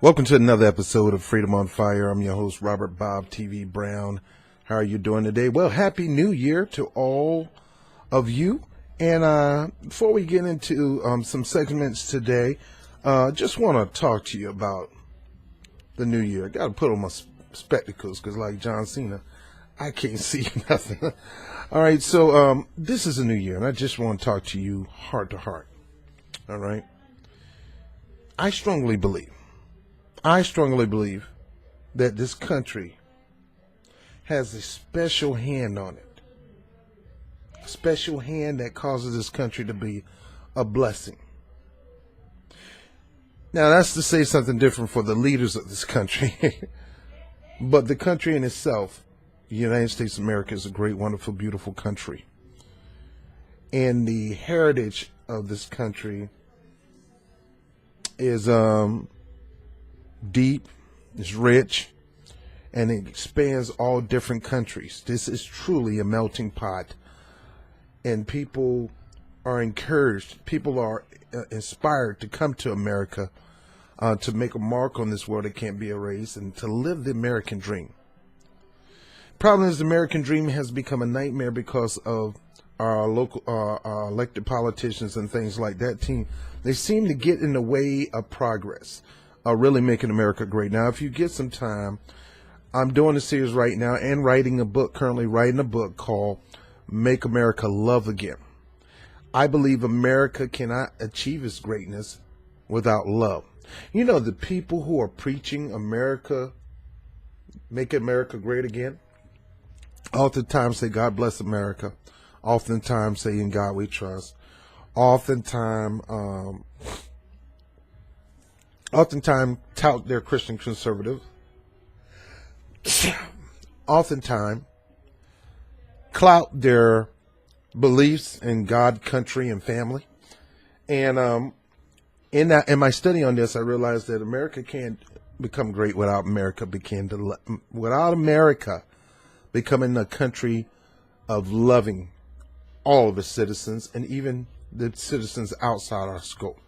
Welcome to another episode of Freedom on Fire. I'm your host, Robert BOBTV Brown. How are you doing today? Well, Happy New Year to all of you. And before we get into some segments today, just want to talk to you about the new year. I got to put on my spectacles because like John Cena, I can't see nothing. All right, so this is a new year, and I just want to talk to you heart to heart. All right? I strongly believe that this country has a special hand on it. A special hand that causes this country to be a blessing. Now, that's to say something different for the leaders of this country. But the country in itself, the United States of America, is a great, wonderful, beautiful country. And the heritage of this country is deep, it's rich, and it expands all different countries. This is truly a melting pot, and people are encouraged, people are inspired to come to America to make a mark on this world that can't be erased and to live the American dream. Problem is, the American dream has become a nightmare because of our local our elected politicians and things like that. They seem to get in the way of progress, really making America great. Now, if you get some time, I'm doing a series right now and currently writing a book called Make America Love Again. I believe America cannot achieve its greatness without love. You know, the people who are preaching America, make America great again, oftentimes say, God bless America. Oftentimes say, in God we trust. Oftentimes tout their Christian conservative. Oftentimes clout their beliefs in God, country, and family. And in my study on this, I realized that America can't become great without America becoming a country of loving all of its citizens and even the citizens outside our scope.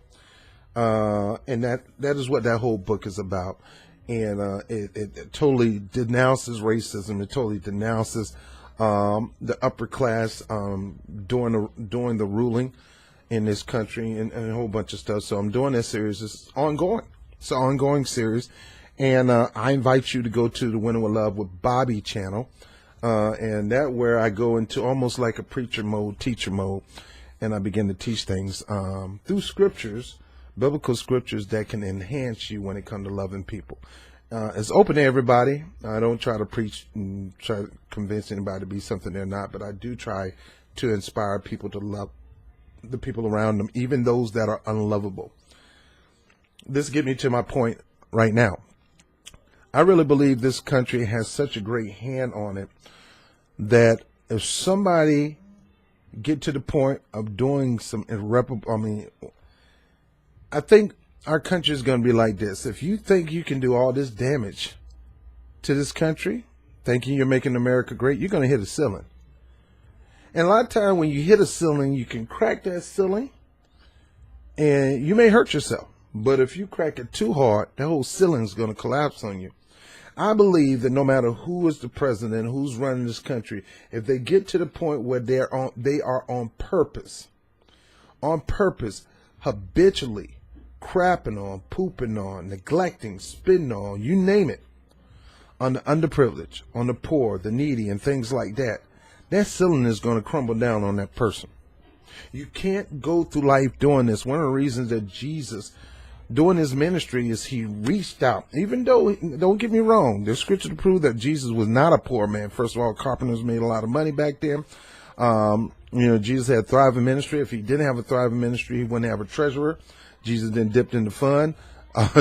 And that is what that whole book is about. And it totally denounces racism. It totally denounces the upper class doing the ruling in this country and a whole bunch of stuff. So I'm doing this series. It's ongoing. It's an ongoing series. And I invite you to go to the Winning with Love with Bobby channel. And that where I go into almost like a preacher mode, teacher mode, and I begin to teach things through scriptures, biblical scriptures that can enhance you when it comes to loving people. It's open to everybody. I don't try to preach and try to convince anybody to be something they're not, but I do try to inspire people to love the people around them, even those that are unlovable. This gets me to my point right now. I really believe this country has such a great hand on it that if somebody get to the point of doing some irreparable, I think our country is going to be like this. If you think you can do all this damage to this country, thinking you're making America great, you're going to hit a ceiling. And a lot of time when you hit a ceiling, you can crack that ceiling and you may hurt yourself. But if you crack it too hard, the whole ceiling is going to collapse on you. I believe that no matter who is the president, who's running this country, if they get to the point where they are on purpose, habitually crapping on, pooping on, neglecting, spitting on, you name it, on the underprivileged, on the poor, the needy, and things like that, that ceiling is going to crumble down on that person. You can't go through life doing this. One of the reasons that Jesus, doing his ministry, is he reached out. Even though, don't get me wrong, there's scripture to prove that Jesus was not a poor man. First of all, carpenters made a lot of money back then. Jesus had a thriving ministry. If he didn't have a thriving ministry, he wouldn't have a treasurer. Jesus then dipped in the fund.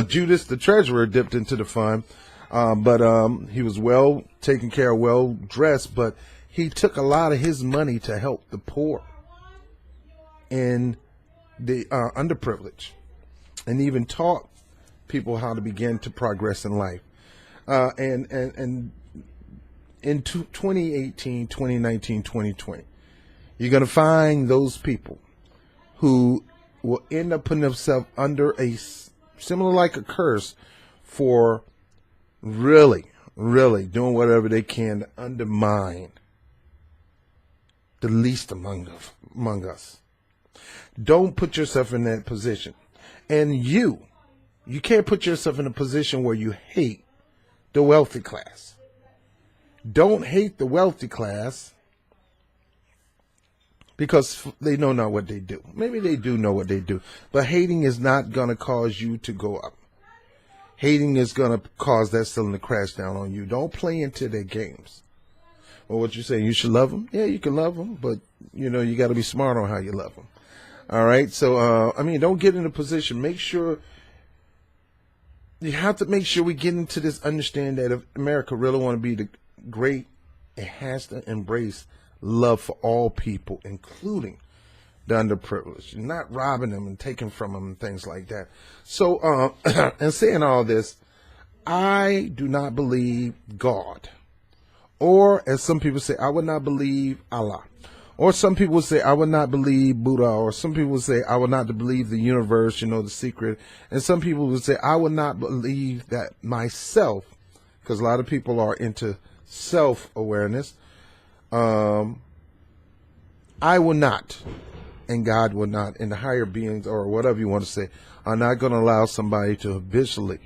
Judas, the treasurer, dipped into the fund. But he was well taken care of, well dressed, but he took a lot of his money to help the poor and the underprivileged, and even taught people how to begin to progress in life. And in 2018, 2019, 2020, you're going to find those people who will end up putting themselves under a similar like a curse for really, really doing whatever they can to undermine the least among us. Don't put yourself in that position. And you can't put yourself in a position where you hate the wealthy class. Don't hate the wealthy class because they know not what they do. Maybe they do know what they do, but hating is not going to cause you to go up. Hating is going to cause that ceiling to crash down on you. Don't play into their games. Well, what you say, you should love them? Yeah, you can love them, but, you got to be smart on how you love them. All right? So, don't get in a position. Make sure, you have to make sure we get into this understanding that if America really want to be the great, it has to embrace love for all people, including the underprivileged, not robbing them and taking from them and things like that. So, and saying all this, I do not believe God. Or, as some people say, I would not believe Allah. Or some people would say, I would not believe Buddha. Or some people would say, I would not believe the universe, the secret. And some people would say, I would not believe that myself, because a lot of people are into self-awareness. I will not, and God will not, and the higher beings, or whatever you want to say, are not going to allow somebody to habitually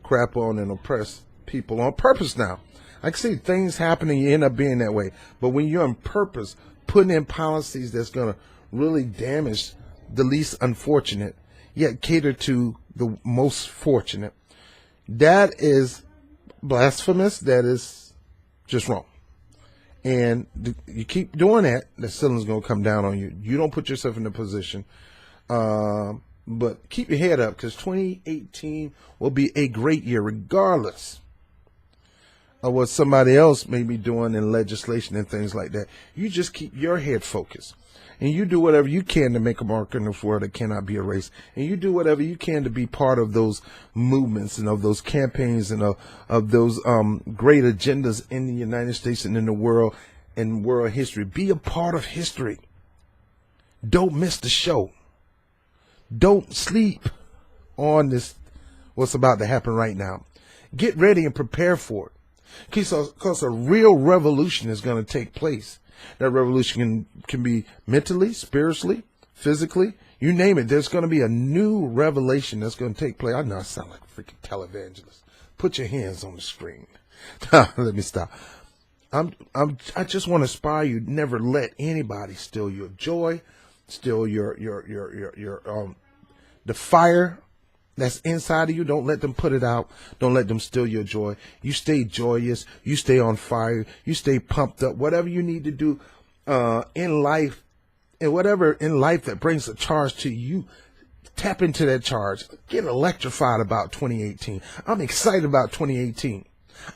crap on and oppress people on purpose now. I can see things happening, you end up being that way. But when you're on purpose, putting in policies that's going to really damage the least unfortunate, yet cater to the most fortunate, that is blasphemous. That is just wrong. And you keep doing that, the ceiling's going to come down on you. You don't put yourself in a position. But keep your head up, because 2018 will be a great year, regardless of what somebody else may be doing in legislation and things like that. You just keep your head focused. And you do whatever you can to make a mark in this world that cannot be erased. And you do whatever you can to be part of those movements and of those campaigns and of those great agendas in the United States and in the world and world history. Be a part of history. Don't miss the show. Don't sleep on this, what's about to happen right now. Get ready and prepare for it. Because a real revolution is going to take place. That revolution can be mentally, spiritually, physically, you name it. There's going to be a new revelation that's going to take place. I know I sound like a freaking televangelist. Put your hands on the screen. Let me stop. I just want to inspire you. Never let anybody steal your joy, steal the fire that's inside of you. Don't let them put it out. Don't let them steal your joy. You stay joyous. You stay on fire. You stay pumped up. Whatever you need to do in life, and whatever in life that brings a charge to you, tap into that charge. Get electrified about 2018. I'm excited about 2018.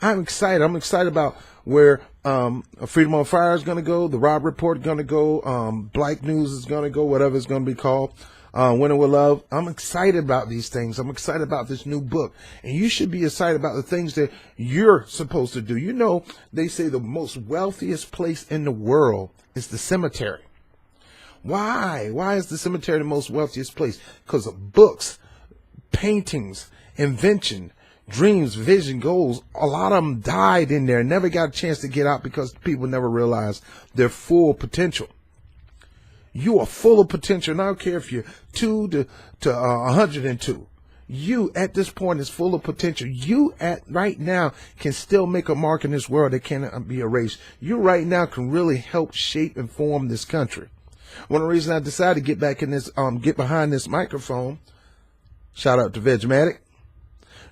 I'm excited. I'm excited about where Freedom on Fire is going to go, the Rob Report is going to go, Black News is going to go, whatever it's going to be called. Winning with Love. I'm excited about these things. I'm excited about this new book. And you should be excited about the things that you're supposed to do. They say the most wealthiest place in the world is the cemetery. Why? Why is the cemetery the most wealthiest place? Because of books, paintings, invention, dreams, vision, goals. A lot of them died in there, never got a chance to get out because people never realized their full potential. You are full of potential, and I don't care if you're 2 to 102. You at this point is full of potential. You at right now can still make a mark in this world that cannot be erased. You right now can really help shape and form this country. One of the reasons I decided to get back in this, get behind this microphone. Shout out to Vegmatic.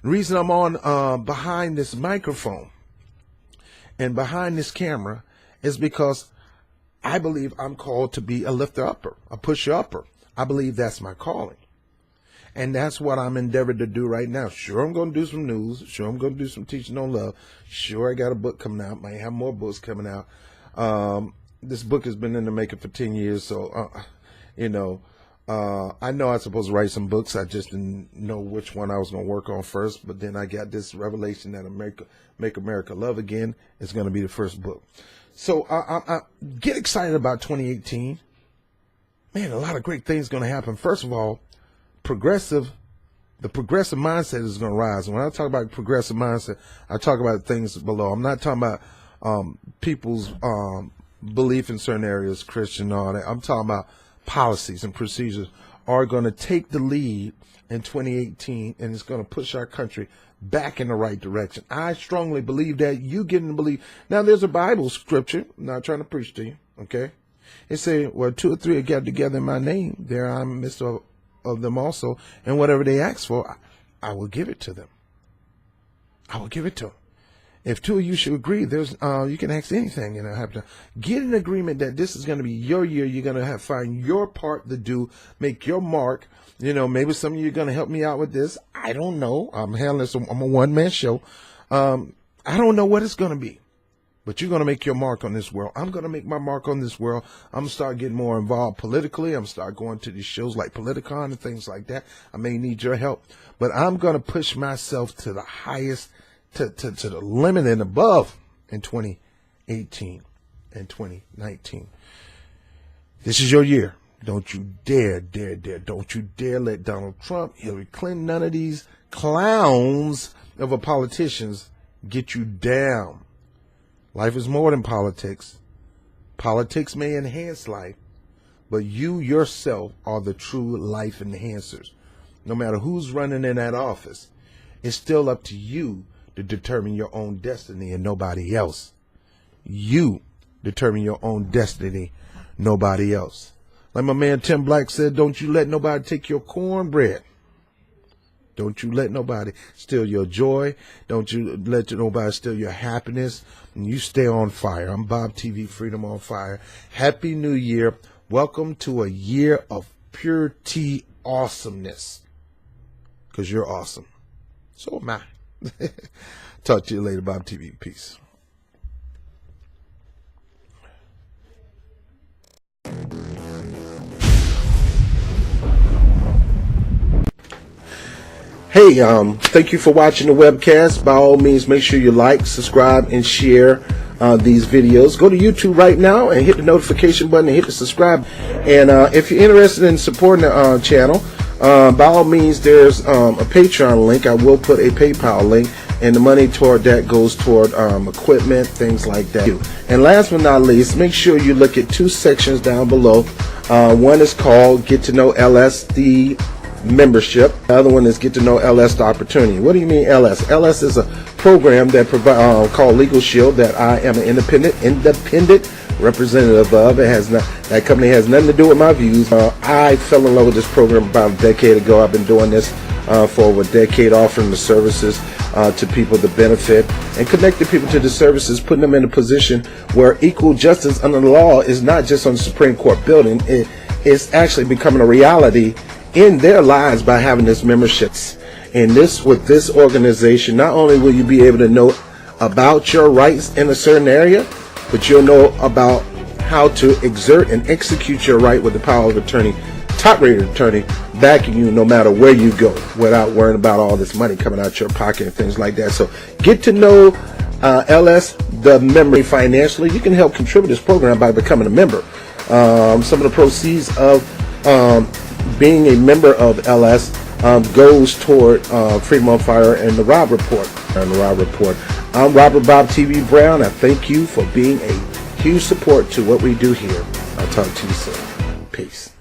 The reason I'm on behind this microphone and behind this camera is because I believe I'm called to be a lifter-upper, a pusher-upper. I believe that's my calling. And that's what I'm endeavored to do right now. Sure, I'm going to do some news. Sure, I'm going to do some teaching on love. Sure, I got a book coming out. Might have more books coming out. This book has been in the making for 10 years. So, I know I'm supposed to write some books. I just didn't know which one I was going to work on first. But then I got this revelation that Make America Love Again is going to be the first book. So I get excited about 2018. Man, a lot of great things going to happen. First of all, progressive The progressive mindset is going to rise. And when I talk about progressive mindset, I talk about things below. I'm not talking about people's belief in certain areas, Christian, and all that. I'm talking about policies and procedures are going to take the lead in 2018, and it's going to push our country back in the right direction. I strongly believe that. You get to believe. Now, there's a Bible scripture. I'm not trying to preach to you, okay? It says, well, 2 or 3 are gathered together in my name. There I'm in the midst of them also. And whatever they ask for, I will give it to them. I will give it to them. If 2 of you should agree, there's you can ask anything, have to get an agreement that this is going to be your year. You're going to find your part to do, make your mark. Maybe some of you are going to help me out with this. I don't know. I'm a one-man show. I don't know what it's going to be, but you're going to make your mark on this world. I'm going to make my mark on this world. I'm going to start getting more involved politically. I'm going to start going to these shows like Politicon and things like that. I may need your help, but I'm going to push myself to the highest, to the limit and above in 2018 and 2019. This is your year. Don't you dare, don't you dare let Donald Trump, Hillary Clinton, none of these clowns of a politicians get you down. Life is more than politics. Politics may enhance life, but you yourself are the true life enhancers. No matter who's running in that office, it's still up to you to determine your own destiny and nobody else. You determine your own destiny, nobody else. Like my man Tim Black said, don't you let nobody take your cornbread. Don't you let nobody steal your joy. Don't you let nobody steal your happiness. And you stay on fire. I'm BOBTV, Freedom on Fire. Happy New Year. Welcome to a year of pure T awesomeness. Because you're awesome. So am I. Talk to you later, BOBTV. Peace. Hey, thank you for watching the webcast. By all means, make sure you like, subscribe, and share these videos. Go to YouTube right now and hit the notification button and hit the subscribe. And if you're interested in supporting the channel, by all means, there's a Patreon link. I will put a PayPal link, and the money toward that goes toward equipment, things like that. And last but not least, make sure you look at 2 sections down below. One is called Get to Know LS, the membership. The other one is Get to Know LS, the opportunity. What do you mean LS? LS is a program that called LegalShield that I am an independent representative of. It has not, that company has nothing to do with my views. I fell in love with this program about a decade ago. I've been doing this for over a decade, offering the services to people to benefit and connecting people to the services, putting them in a position where equal justice under the law is not just on the Supreme Court building. It's actually becoming a reality in their lives by having this memberships. And with this organization, not only will you be able to know about your rights in a certain area, but you'll know about how to exert and execute your right with the power of attorney, top-rated attorney, backing you no matter where you go, without worrying about all this money coming out your pocket and things like that. So get to know LS, the member, financially. You can help contribute to this program by becoming a member. Some of the proceeds of being a member of LS goes toward Freedom on Fire and the Rob Report. I'm Robert BOBTV Brown. I thank you for being a huge support to what we do here. I'll talk to you soon. Peace.